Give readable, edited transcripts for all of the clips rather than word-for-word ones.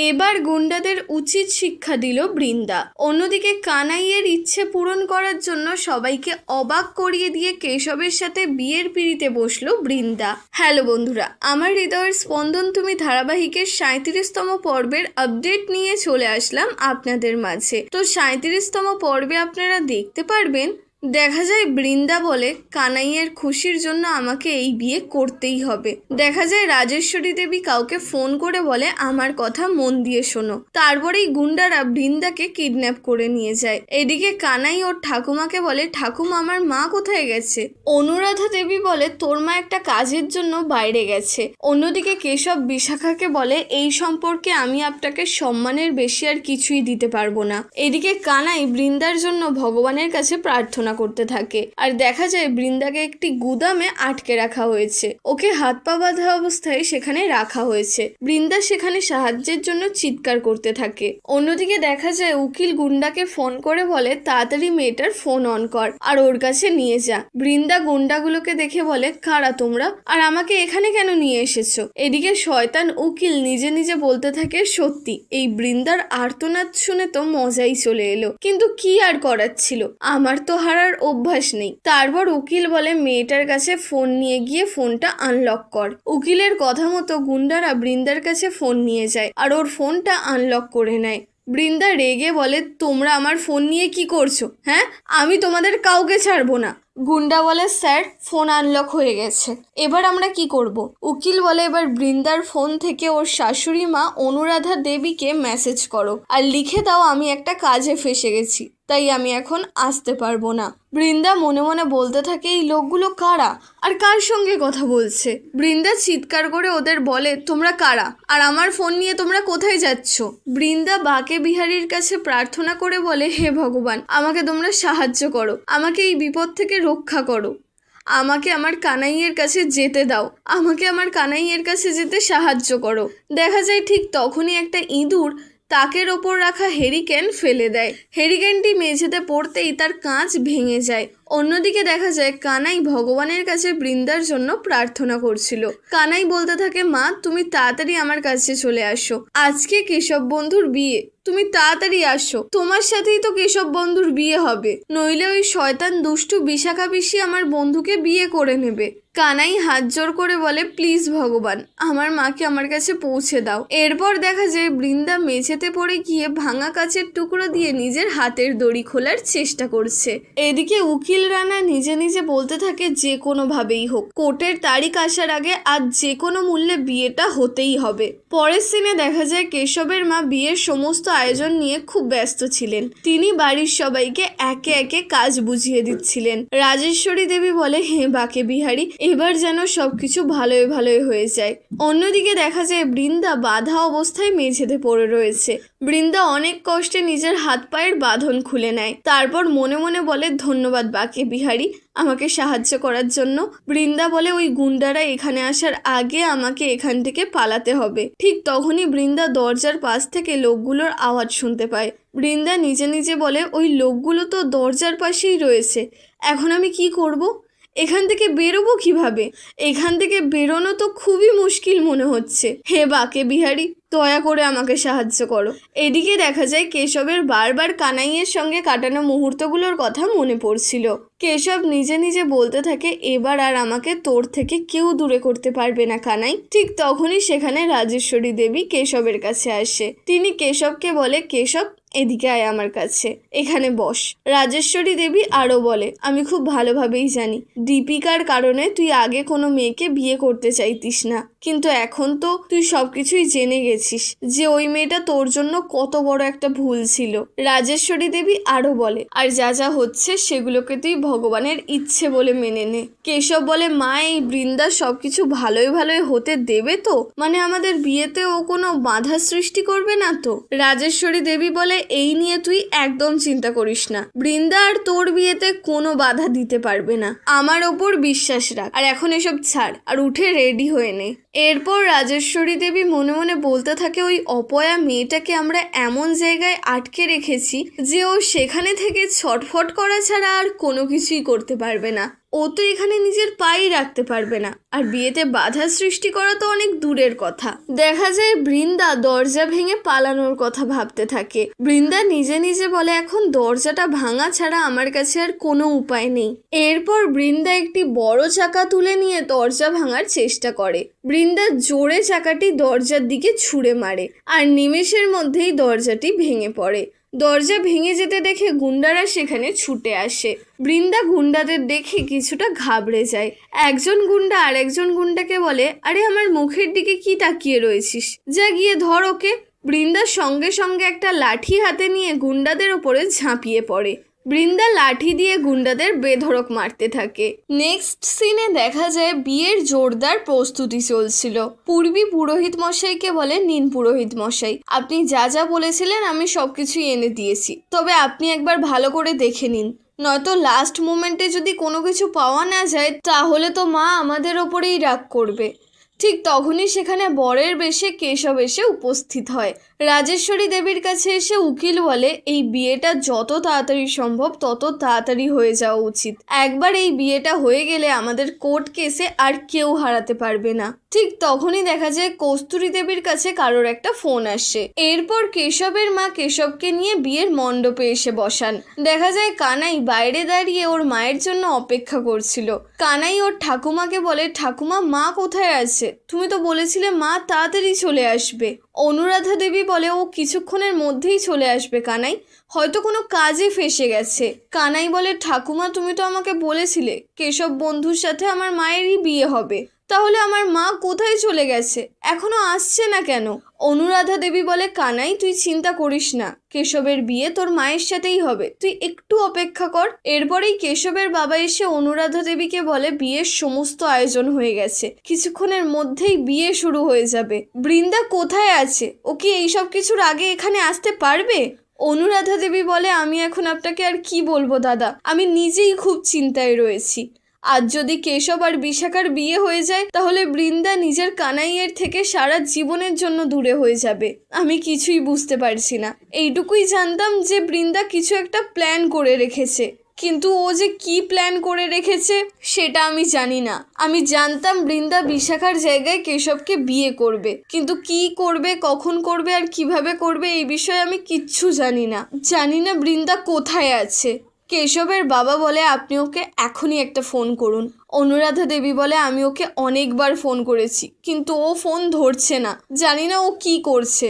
এবার গুন্ডাদের উচিত শিক্ষা দিল বৃন্দা। অন্যদিকে কানাইয়ের ইচ্ছে পূরণ করার জন্য সবাইকে অবাক করিয়ে দিয়ে কেশবের সাথে বিয়ের পিঁড়িতে বসলো বৃন্দা। হ্যালো বন্ধুরা, আমার হৃদয়ের স্পন্দন তুমি ধারাবাহিকের 37তম পর্বের আপডেট নিয়ে চলে আসলাম আপনাদের মাঝে। তো 37তম পর্বে আপনারা দেখতে পারবেন, দেখা যায় বৃন্দা বলে কানাইয়ের খুশির জন্য আমাকে এই বিয়ে করতেই হবে। দেখা যায় রাজেশ্বরী দেবী কাউকে ফোন করে বলে আমার কথা মন দিয়ে শোনো। তারপরেই গুন্ডারা বৃন্দাকে কিডন্যাপ করে নিয়ে যায়। এদিকে কানাই ওর ঠাকুমাকে বলে ঠাকুমা আমার মা কোথায় গেছে। অনুরাধা দেবী বলে তোর মা একটা কাজের জন্য বাইরে গেছে। অন্যদিকে কেশব বিশাখাকে বলে এই সম্পর্কে আমি আপনাকে সম্মানের বেশি আর কিছুই দিতে পারবো না। এদিকে কানাই বৃন্দার জন্য ভগবানের কাছে প্রার্থনা করতে থাকে। আর দেখা যায় বৃন্দাকে একটি গুদামে আটকে রাখা হয়েছে। ওকে হাত পা বাঁধা অবস্থায় সেখানে রাখা হয়েছে। বৃন্দা সেখানে সাহায্যের জন্য চিৎকার করতে থাকে। অন্যদিকে দেখা যায় উকিল গুন্ডাকে ফোন করে বলে তাড়াতাড়ি মেয়েটার ফোন অন কর আর ওর কাছে নিয়ে যা। বৃন্দা গুন্ডাগুলোকে দেখে বলে কারা তোমরা আর আমাকে এখানে কেন নিয়ে এসেছো। এদিকে শয়তান উকিল নিজে নিজে বলতে থাকে সত্যি এই বৃন্দার আর্তনাদ শুনে তো মজাই চলে এলো, কিন্তু কি আর করার ছিল, আমার তো হারার অভ্যাস নেই। তারপর উকিল বলে মেয়েটার কাছে ফোন নিয়ে গিয়ে ফোনটা আনলক কর। উকিলের কথা মতো গুন্ডারা বৃন্দার কাছে ফোন নিয়ে যায় আর ওর ফোনটা আনলক করে নেয়। বৃন্দা রেগে বলে তোমরা আমার ফোন নিয়ে কি করছো? হ্যাঁ, আমি তোমাদের কাউকে ছাড়বো না। গুন্ডা বলে স্যার ফোন আনলক হয়ে গেছে, এবার আমরা কি করব? উকিল বলে এবার বৃন্দার ফোন থেকে ওর শাশুড়ি মা অনুরাধা দেবীকে মেসেজ করো আর লিখে দাও আমি একটা কাজে ফেসে গেছি, তাই আমি এখন আসতে পারবো না। বৃন্দা মনে মনে বলতে থাকে এই লোকগুলো কারা আর কার সঙ্গে কথা বলছে। বৃন্দা চিৎকার করে ওদের বলে তোমরা কারা আর আমার ফোন নিয়ে তোমরা কোথায় যাচ্ছ। বৃন্দা বাকে বিহারীর কাছে প্রার্থনা করে বলে হে ভগবান আমাকে তোমরা সাহায্য করো, আমাকে এই বিপদ থেকে রক্ষা করো, আমাকে আমার কানাইয়ের কাছে যেতে দাও, আমাকে আমার কানাইয়ের কাছে যেতে সাহায্য করো। দেখা যায় ঠিক তখনই একটা ইঁদুর তাকের ওপর রাখা হেরিকেন ফেলে দেয়। হেরিকেনটি মেঝেতে পড়তেই তার কাঁচ ভেঙে যায়। অন্যদিকে দেখা যায় কানাই ভগবানের কাছে বৃন্দার জন্য প্রার্থনা করছিল। কানাই বলতে থাকে মা তুমি তাড়াতাড়ি আমার কাছে চলে আসো, আজকে কেশব বন্ধুর বিয়ে, তুমি তাড়াতাড়ি আসো, তোমার সাথেই তো কেশব বন্ধুর বিয়ে হবে, নইলে ওই শয়তান দুষ্টু বিশাখা পিসি আমার বন্ধুকে বিয়ে করে নেবে। কানাই হাত জোর করে বলে প্লিজ ভগবান আমার মাকে আমার কাছে পৌঁছে দাও। এরপর দেখা যায় বৃন্দা মেঝেতে পড়ে গিয়ে ভাঙা কাচের টুকরো দিয়ে নিজের হাতের দড়ি খোলার চেষ্টা করছে। এদিকে উকিল রানা নিজে নিজে বলতে থাকে যে কোনোভাবেই হোক কোর্টের তারিখ আসার আগে আজ যে কোনো মূল্যে বিয়েটা হতেই হবে। পরের সিনে দেখা যায় কেশবের মা বিয়ের সমস্ত আয়োজন নিয়ে খুব ব্যস্ত ছিলেন। তিনি বাড়ির সবাইকে একে একে কাজ বুঝিয়ে দিচ্ছিলেন। রাজেশ্বরী দেবী বলে হে বাকে বিহারী এবার যেন সবকিছু ভালোই ভালোই হয়ে যায়। অন্যদিকে দেখা যায় বৃন্দা বাঁধা অবস্থায় মেঝেতে পড়ে রয়েছে। বৃন্দা অনেক কষ্টে নিজের হাত পায়ের বাঁধন খুলে নেয়। তারপর মনে মনে বলে ধন্যবাদ বাকে বিহারী আমাকে সাহায্য করার জন্য। বৃন্দা বলে ওই গুন্ডারা এখানে আসার আগে আমাকে এখান থেকে পালাতে হবে। ঠিক তখনই বৃন্দা দরজার পাশ থেকে লোকগুলোর আওয়াজ শুনতে পায়। বৃন্দা নিজে নিজে বলে ওই লোকগুলো তো দরজার পাশেই রয়েছে, এখন আমি কি করব? এখান থেকে বেরোবো কিভাবে? এখান থেকে বেরোনো তো খুবই মুশকিল মনে হচ্ছে। হে বাকে বিহারী দয়া করে আমাকে সাহায্য করো। এদিকে দেখা যায় কেশবের বারবার কানাইয়ের সঙ্গে কাটানো মুহূর্তগুলোর কথা মনে পড়ছিল। কেশব নিজে নিজে বলতে থাকে এবার আর আমাকে তোর থেকে কেউ দূরে করতে পারবে না কানাই। ঠিক তখনই সেখানে রাজেশ্বরী দেবী কেশবের কাছে আসে। তিনি কেশবকে বলে কেশব এদিকে আয় আমার কাছে, এখানে বস। রাজেশ্বরী দেবী আরো বলে আমি খুব ভালোভাবেই জানি দীপিকার কারণে তুই আগে কোনো মেয়েকে বিয়ে করতে চাইতিস না, কিন্তু এখন তো তুই সবকিছুই জেনে গেছিস যে ওই মেয়েটা তোর জন্য কত বড় একটা ভুল ছিল। রাজেশ্বরী দেবী আরো বলে আর যা যা হচ্ছে সেগুলোকে তুই ভগবানের ইচ্ছে বলে মেনে নে। কেশব বলে মা এই বৃন্দা সবকিছু ভালোই ভালোই হতে দেবে তো, মানে আমাদের বিয়েতে ও কোনো বাধা সৃষ্টি করবে না তো? রাজেশ্বরী দেবী বলে এই নিয়ে তুই একদম চিন্তা করিস না, বৃন্দা আর তোর বিয়েতে কোনো বাধা দিতে পারবে না, আমার ওপর বিশ্বাস রাখ। আর এখন এসব ছাড় আর উঠে রেডি হয়ে নে। এরপর রাজেশ্বরী দেবী মনে মনে বলতে থাকে ওই অপয়া মেয়েটাকে আমরা এমন জায়গায় আটকে রেখেছি যে ও সেখানে থেকে ছটফট করা ছাড়া আর কোনো কিছুই করতে পারবে না। ও তো এখানে নিজের পাই রাখতে পারবে না, আর বিয়েতে বাধা সৃষ্টি করা তো অনেক দূরের কথা। দেখা যায় বৃন্দা দরজা ভেঙে পালানোর কথা ভাবতে থাকে। বৃন্দা নিজে নিজে বলে, এখন দরজাটা ভাঙা ছাড়া আমার কাছে আর কোনো উপায় নেই। এরপর বৃন্দা একটি বড় চাকা তুলে নিয়ে দরজা ভাঙার চেষ্টা করে। বৃন্দা জোরে চাকাটি দরজার দিকে ছুঁড়ে মারে, আর নিমেষের মধ্যেই দরজাটি ভেঙে পড়ে। দরজা ভেঙে যেতে দেখে গুন্ডারা সেখানে ছুটে আসে। বৃন্দা গুন্ডাদের দেখে কিছুটা ঘাবড়ে যায়। একজন গুন্ডা আর একজন গুন্ডাকে বলে, আরে আমার মুখের দিকে কি তাকিয়ে রয়েছিস, যা গিয়ে ধর ওকে। বৃন্দা সঙ্গে সঙ্গে একটা লাঠি হাতে নিয়ে গুন্ডাদের ওপরে ঝাঁপিয়ে পড়ে। বৃন্দা লাঠি দিয়ে গুন্ডাদের বেধড়ক মারতে থাকে। নেক্সট সিনে দেখা যায় বিয়ের জোরদার প্রস্তুতি চলছিল। পূর্বী পুরোহিত মশাইকে বলে, নিন পুরোহিত মশাই, আপনি যা যা বলেছিলেন আমি সবকিছুই এনে দিয়েছি, তবে আপনি একবার ভালো করে দেখে নিন, নয়তো লাস্ট মোমেন্টে যদি কোনো কিছু পাওয়া না যায় তাহলে তো মা আমাদের ওপরেই রাগ করবে। ঠিক তখনই সেখানে বরের বেশে কেশব এসে উপস্থিত হয়। রাজেশ্বরী দেবীর কাছে এসে উকিল বলে, এই বিয়েটা যত তাড়াতাড়ি সম্ভব তত তাড়াতাড়ি হয়ে যাওয়া উচিত। একবার এই বিয়েটা হয়ে গেলে আমাদের কোর্ট কেসে আর কেউ হারাতে পারবে না। ঠিক তখনই দেখা যায় কস্তুরী দেবীর কাছে কারোর একটা ফোন আসে। এরপর কেশবের মা কেশবকে নিয়ে বিয়ের মণ্ডপে এসে বসান। দেখা যায় কানাই বাইরে দাঁড়িয়ে ওর মায়ের জন্য অপেক্ষা করছিল। কানাই ওর ঠাকুমাকে বলে, ঠাকুমা মা কোথায় আছে? তুমি তো বলেছিলে মা তাড়াতাড়ি চলে আসবে। অনুরাধা দেবী বলে, ও কিছুক্ষণের মধ্যেই চলে আসবে কানাই, হয়তো কোনো কাজে ফেসে গেছে। কানাই বলে, ঠাকুমা তুমি তো আমাকে বলেছিলে কেশব বন্ধুর সাথে আমার মায়েরই বিয়ে হবে, তাহলে আমার মা কোথায় চলে গেছে, এখনো আসছে না কেন? অনুরাধা দেবী বলে, কানাই তুই চিন্তা করিস না, কেশবের বিয়ে তোর মায়ের সাথেই হবে, তুই একটু অপেক্ষা কর। এরপরেই কেশবের বাবা এসে অনুরাধা দেবীকে বলে, বিয়ের সমস্ত আয়োজন হয়ে গেছে, কিছুক্ষণের মধ্যেই বিয়ে শুরু হয়ে যাবে। বৃন্দা কোথায় আছে? ও কি এইসব কিছুর আগে এখানে আসতে পারবে? অনুরাধা দেবী বলে, আমি এখন আপনাকে আর কি বলবো দাদা, আমি নিজেই খুব চিন্তায় রয়েছি। আজ যদি কেশব আর বিশাখার বিয়ে হয়ে যায় তাহলে বৃন্দা নিজের কানাইয়ের থেকে সারা জীবনের জন্য দূরে হয়ে যাবে। আমি কিছুই বুঝতে পারছি না। এইটুকুই জানতাম যে বৃন্দা কিছু একটা প্ল্যান করে রেখেছে, কিন্তু ও যে কি প্ল্যান করে রেখেছে সেটা আমি জানি না। আমি জানতাম বৃন্দা বিশাখার জায়গায় কেশবকে বিয়ে করবে, কিন্তু কি করবে, কখন করবে আর কিভাবে করবে এই বিষয়ে আমি কিচ্ছু জানি না। জানি না বৃন্দা কোথায় আছে। কেশবের বাবা বলে, আপনি ওকে এখনই একটা ফোন করুন। অনুরাধা দেবী বলে, আমি ওকে অনেকবার ফোন করেছি কিন্তু ও ফোন ধরছে না, জানি না ও কি করছে।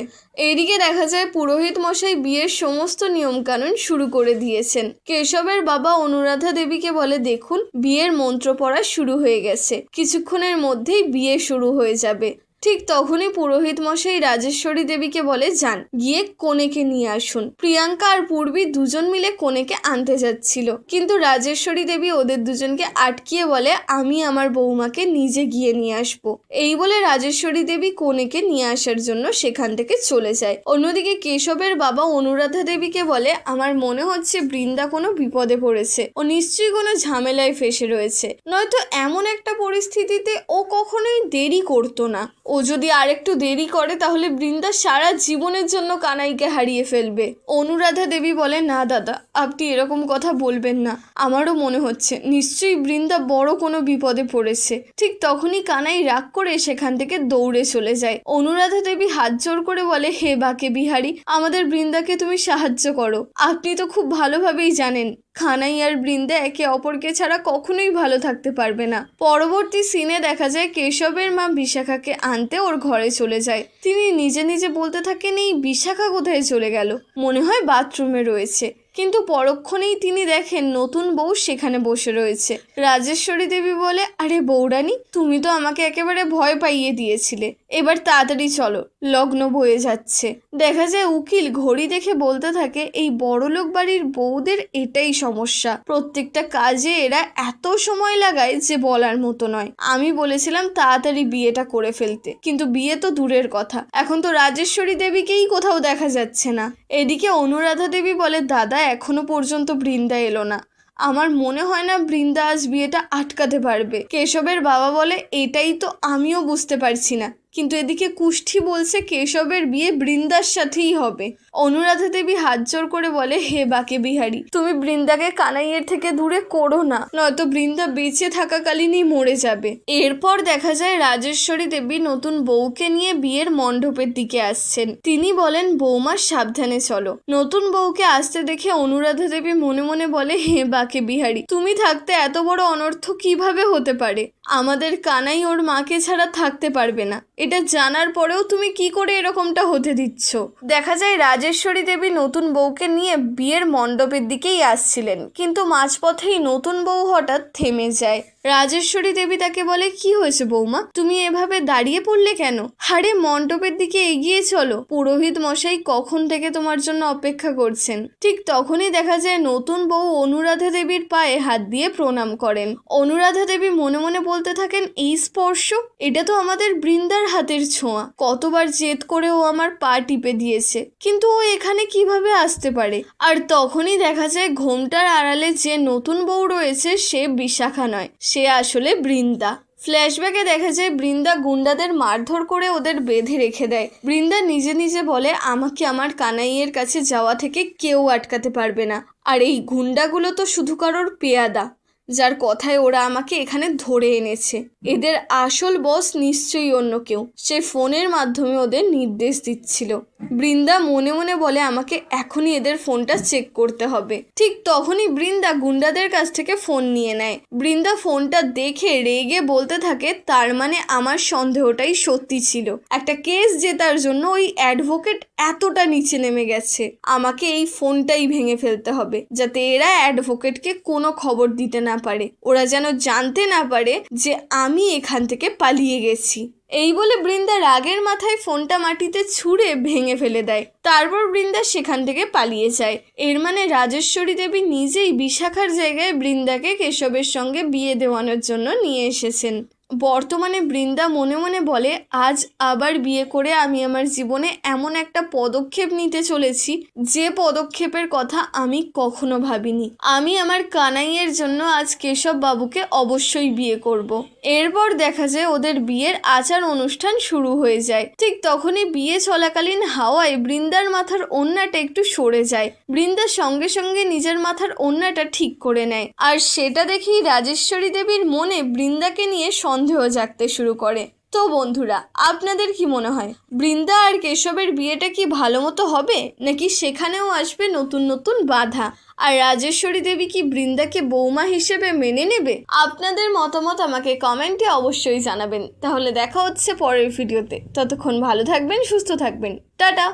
এদিকে দেখা যায় পুরোহিত মশাই বিয়ের সমস্ত নিয়মকানুন শুরু করে দিয়েছেন। কেশবের বাবা অনুরাধা দেবীকে বলে, দেখুন বিয়ের মন্ত্র পড়া শুরু হয়ে গেছে, কিছুক্ষণের মধ্যেই বিয়ে শুরু হয়ে যাবে। ঠিক তখনই পুরোহিত মশাই রাজেশ্বরী দেবীকে বলে, যান গিয়ে কনেকে নিয়ে আসুন। প্রিয়াঙ্কা আর পূর্বী দুজন মিলে কনেকে আনতে যাচ্ছিল, কিন্তু রাজেশ্বরী দেবী ওদের দুজনকে আটকিয়ে বলে, আমি আমার বৌমাকে নিজে গিয়ে নিয়ে আসবো। এই বলে রাজেশ্বরী দেবী কনেকে নিয়ে আসার জন্য সেখান থেকে চলে যায়। অন্যদিকে কেশবের বাবা অনুরাধা দেবীকে বলে, আমার মনে হচ্ছে বৃন্দা কোনো বিপদে পড়েছে, ও নিশ্চয়ই কোনো ঝামেলায় ফেসে রয়েছে, নয়তো এমন একটা পরিস্থিতিতে ও কখনোই দেরি করতো না। ও যদি আরেকটু দেরি করে তাহলে বৃন্দা সারা জীবনের জন্য কানাইকে হারিয়ে ফেলবে। অনুরাধা দেবী বলে, না দাদা আপনি এরকম কথা বলবেন না, আমারও মনে হচ্ছে নিশ্চয়ই বৃন্দা বড় কোনো বিপদে পড়েছে। ঠিক তখনই কানাই রাগ করে সেখান থেকে দৌড়ে চলে যায়। অনুরাধা দেবী হাত জোর করে বলে, হে বাকে বিহারী, আমাদের বৃন্দাকে তুমি সাহায্য করো। আপনি তো খুব ভালোভাবেই জানেন কানাই আর বৃন্দা একে অপরকে ছাড়া কখনোই ভালো থাকতে পারবে না। পরবর্তী সিনে দেখা যায় কেশবের মা বিশাখাকে আনতে ওর ঘরে চলে যায়। তিনি নিজে নিজে বলতে থাকেন, এই বিশাখা কোথায় চলে গেল, মনে হয় বাথরুমে রয়েছে। কিন্তু পরক্ষণেই তিনি দেখেন নতুন বউ সেখানে বসে রয়েছে। রাজেশ্বরী দেবী বলে, আরে বৌরানী, তুমি তো আমাকে একেবারে ভয় পাইয়ে দিয়েছিলে, এবার তাড়াতাড়ি চলো, লগ্ন বয়ে যাচ্ছে। দেখা যায় উকিল ঘড়ি দেখে বলতে থাকে, এই বড়লোক বাড়ির বউদের এটাই সমস্যা, প্রত্যেকটা কাজে এরা এত সময় লাগায় যে বলার মতো নয়। আমি বলেছিলাম তাড়াতাড়ি বিয়েটা করে ফেলতে, কিন্তু বিয়ে তো দূরের কথা, এখন তো রাজেশ্বরী দেবীকেই কোথাও দেখা যাচ্ছে না। এদিকে অনুরাধা দেবী বলে, দাদা এখনো পর্যন্ত বৃন্দা এলো না, আমার মনে হয় না বৃন্দা আজ বিয়েটা আটকাতে পারবে। কেশবের বাবা বলে, এটাই তো আমিও বুঝতে পারছি না, কিন্তু এদিকে কুষ্ঠি বলছে কেশবের বিয়ে বৃন্দার সাথেই হবে। অনুরাধা দেবী হাত জোর করে বলে, হে বাকে বিহারী, তুমি বৃন্দাকে কানাইয়ের থেকে দূরে করো না, নয়তো বৃন্দা বেঁচে থাকাকালীনই মরে যাবে। এরপর দেখা যায় রাজেশ্বরী দেবী নতুন বউকে নিয়ে বিয়ের মণ্ডপের দিকে আসছেন। তিনি বলেন, বৌমা সাবধানে চলো। নতুন বউকে আসতে দেখে অনুরাধা দেবী মনে মনে বলে, হে বাকে বিহারী, তুমি থাকতে এত বড় অনর্থ কিভাবে হতে পারে? আমাদের কানাই ওর মাকে ছাড়া থাকতে পারবে না, এটা জানার পরেও তুমি কি করে এরকমটা হতে দিচ্ছ? দেখা যায় রাজেশ্বরী দেবী নতুন বউকে নিয়ে বিয়ের মণ্ডপের দিকেই আসছিলেন, কিন্তু মাঝপথেই নতুন বউ হঠাৎ থেমে যায়। রাজেশ্বরী দেবী তাকে বলে, কি হয়েছে বৌমা, তুমি এভাবে দাঁড়িয়ে পড়লে কেন? আরে মণ্ডপের দিকে এগিয়ে চলো, পুরোহিত মশাই কখন থেকে তোমার জন্য অপেক্ষা করছেন। ঠিক তখনই দেখা যায় নতুন বউ অনুরাধা দেবীর পায়ে হাত দিয়ে প্রণাম করেন। অনুরাধা দেবী মনে মনে বলতে থাকেন, এই স্পর্শ, এটা তো আমাদের বৃন্দার হাতের ছোঁয়া। কতবার জেদ করে ও আমার পা টিপে দিয়েছে, কিন্তু ও এখানে কিভাবে আসতে পারে? আর তখনই দেখা যায় ঘোমটার আড়ালে যে নতুন বউ রয়েছে সে বিশাখা নয়, সে আসলে বৃন্দা। ফ্ল্যাশব্যাকে দেখা যায় বৃন্দা গুন্ডাদের মারধর করে ওদের বেঁধে রেখে দেয়। বৃন্দা নিজে নিজে বলে, আমাকে আমার কানাইয়ের কাছে যাওয়া থেকে কেউ আটকাতে পারবে না। আর এই গুন্ডাগুলো তো শুধু কারোর পেয়াদা, যার কথায় ওরা আমাকে এখানে ধরে এনেছে। এদের আসল বস নিশ্চয়ই অন্য কেউ, সে ফোনের মাধ্যমে ওদের নির্দেশ দিচ্ছিল। বৃন্দা মনে মনে বলে, আমাকে এখনই এদের ফোনটা চেক করতে হবে। ঠিক তখনই বৃন্দা গুন্ডাদের কাছ থেকে ফোন নিয়ে নেয়। বৃন্দা ফোনটা দেখে রেগে বলতে থাকে, তার মানে আমার সন্দেহটাই সত্যি ছিল। একটা কেস জেতার জন্য ওই অ্যাডভোকেট এতটা নিচে নেমে গেছে। আমাকে এই ফোনটাই ভেঙে ফেলতে হবে, যাতে এরা অ্যাডভোকেটকে কোনো খবর দিতে না পারে, ওরা যেন জানতে না পারে যে আমি এখান থেকে পালিয়ে গেছি। এই বলে বৃন্দা রাগের মাথায় ফোনটা মাটিতে ছুঁড়ে ভেঙে ফেলে দেয়। তারপর বৃন্দা সেখান থেকে পালিয়ে যায়। এর মানে রাজেশ্বরী দেবী নিজেই বিশাখার জায়গায় বৃন্দাকে কেশবের সঙ্গে বিয়ে দেওয়ানোর জন্য নিয়ে এসেছেন। বর্তমানে বৃন্দা মনে মনে বলে, আজ আবার বিয়ে করে আমি আমার জীবনে এমন একটা পদক্ষেপ নিতে চলেছি যে পদক্ষেপের কথা আমি কখনো ভাবিনি। আমি আমার কানাইয়ের জন্য আজ কেশব বাবুকে অবশ্যই বিয়ে করব। এরপর দেখা যায় ওদের বিয়ের আচার অনুষ্ঠান শুরু হয়ে যায়। ঠিক তখনই বিয়ে চলাকালীন হাওয়ায় বৃন্দার মাথার ওড়নাটা একটু সরে যায়। বৃন্দা সঙ্গে সঙ্গে নিজের মাথার ওড়নাটা ঠিক করে নেয়, আর সেটা দেখেই রাজেশ্বরী দেবীর মনে বৃন্দাকে নিয়ে সন্দেহ জাগতে শুরু করে। তো বন্ধুরা, আপনাদের কি মনে হয়, বৃন্দা আর কেশবের বিয়েটা কি ভালো মতো হবে, নাকি সেখানেও আসবে নতুন নতুন বাধা? আর রাজেশ্বরী দেবী কি বৃন্দাকে বৌমা হিসেবে মেনে নেবে? আপনাদের মতামত আমাকে কমেন্টে অবশ্যই জানাবেন। তাহলে দেখা হচ্ছে পরের ভিডিওতে। ততক্ষণ ভালো থাকবেন, সুস্থ থাকবেন, টাটা।